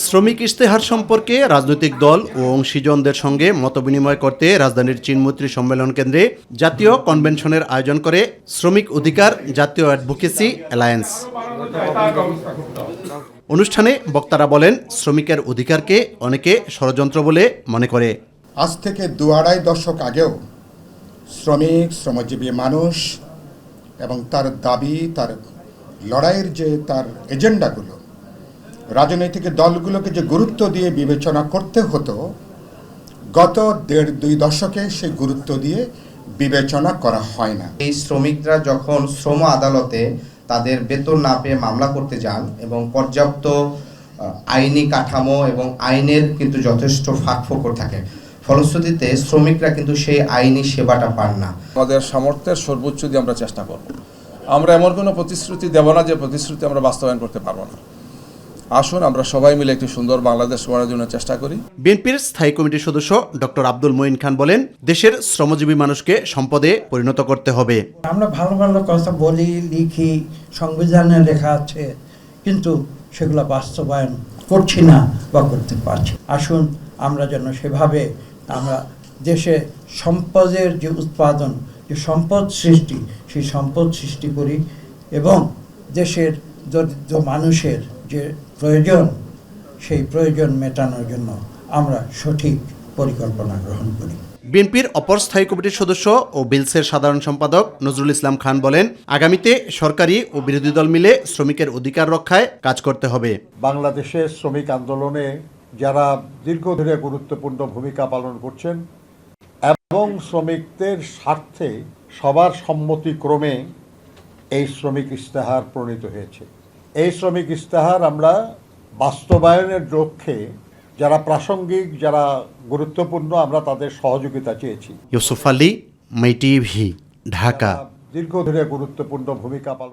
শ্রমিক ইশতেহার সম্পর্কে রাজনৈতিক দল ও অংশীজনদের সঙ্গে মতবিনিময় করতে রাজধানীর চীনমৈত্রী সম্মেলন কেন্দ্রে জাতীয় কনভেনশনের আয়োজন করে শ্রমিক অধিকার জাতীয় অ্যাডভোকেসি অ্যালায়েন্স। অনুষ্ঠানে বক্তারা বলেন, শ্রমিকের অধিকারকে অনেকে ষড়যন্ত্র বলে মনে করে। আজ থেকে ২-২.৫ দশক আগেও শ্রমিক, শ্রমজীবী মানুষ এবং তার দাবি, তার লড়াইয়ের যে তার এজেন্ডাগুলো রাজনৈতিক দলগুলোকে যে গুরুত্ব দিয়ে বিবেচনা করতে হতো, গত ১.৫-২ দশকে সেই গুরুত্ব দিয়ে বিবেচনা করা হয় না। এই শ্রমিকরা যখন শ্রম আদালতে তাদের বেতন না পেয়ে মামলা করতে যান এবং পর্যাপ্ত আইনি কাঠামো এবং আইনের কিন্তু যথেষ্ট ফাঁকফোকর থাকে, ফলশ্রুতিতে শ্রমিকরা কিন্তু সেই আইনি সেবাটা পান না। আমাদের সামর্থ্যের সর্বোচ্চ দিয়ে আমরা চেষ্টা করব। আমরা এমন কোনো প্রতিশ্রুতি দেব না যে প্রতিশ্রুতি আমরা বাস্তবায়ন করতে পারবো না। আসুন আমরা সবাই মিলে একটি সুন্দর বাংলাদেশ গড়ার জন্য চেষ্টা করি। বিএনপির স্থায়ী কমিটির সদস্য ডক্টর আব্দুল মঈন খান বলেন, দেশের শ্রমজীবী মানুষকে সম্পদে পরিণত করতে হবে। আমরা ভালো ভালো কথা বলি, লিখি, সংবিধানে লেখা আছে, কিন্তু সেগুলো বাস্তবায়ন করছি না বা করতে পারছি। আসুন আমরা যেন সেভাবে আমরা দেশে সম্পদের যে উৎপাদন, যে সম্পদ সৃষ্টি, সেই সম্পদ সৃষ্টি করি এবং দেশের দরিদ্র মানুষের যে প্রয়োজন, সেই প্রয়োজন মেটানোর জন্য আমরা সঠিক পরিকল্পনা গ্রহণ করি। বিএনপির অপর স্থায়ী কমিটির সদস্য ও বিলসের সাধারণ সম্পাদক নজরুল ইসলাম খান বলেন, আগামীতে সরকারি ও বিরোধী দল মিলে শ্রমিকের অধিকার রক্ষায় কাজ করতে হবে। বাংলাদেশের শ্রমিক আন্দোলনে যারা দীর্ঘ ধরে গুরুত্বপূর্ণ ভূমিকা পালন করছেন এবং শ্রমিকদের স্বার্থে সবার সম্মতিক্রমে এই শ্রমিক ইশতেহার প্রণীত হয়েছে। এই শ্রমিক ইশতেহার আমরা বাস্তবায়নের লক্ষ্যে যারা প্রাসঙ্গিক, যারা গুরুত্বপূর্ণ, আমরা তাদের সহযোগিতা চেয়েছি। ইউসুফ আলী, মাই টিভি, ঢাকা। দীর্ঘ ধরে গুরুত্বপূর্ণ ভূমিকা পালন